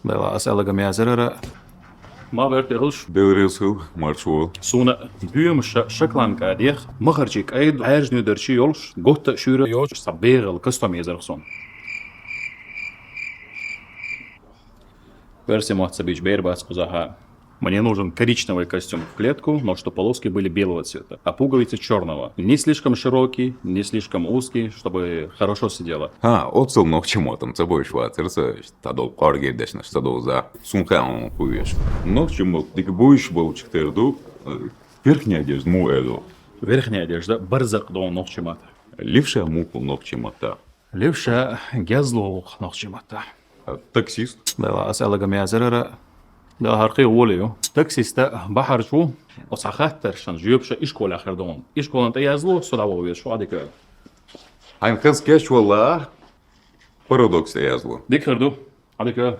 Dela as'alaga mezarara. ما بيرتغلش Devriyası marşu. سونا بيوم شكلان كاديخ مخرجيك ايد عايش ندرشي يولش قوت شورة يوش صبيغ القسطم يزرخصون версия Махцабич Бейрбац Кузаха. Мне нужен коричневый костюм в клетку, но что полоски были белого цвета, а пуговицы черного. Не слишком широкий, не слишком узкий, чтобы хорошо сидело. Ha, otsal nokçimotum, це boş ватırsa, тадол qargerdesna, тадол за сумхан куеш. Нокчимот, тик boş был чиктерду, верхняя одежда му эду. Верхняя одежда барзак до ногчимата. Левша мукул нокчимота. Левша гязлох ногчимата. Таксист. Да, ас'алага мязарара. Да, харқи волио. Таксиста бахар шо, осахаттар шан жүйөпша ишкол ахирдон. Ишколанта язло, содавол веш, шо адика. Айн хыз кеш вала парадокс язло. Дикхарду, адика.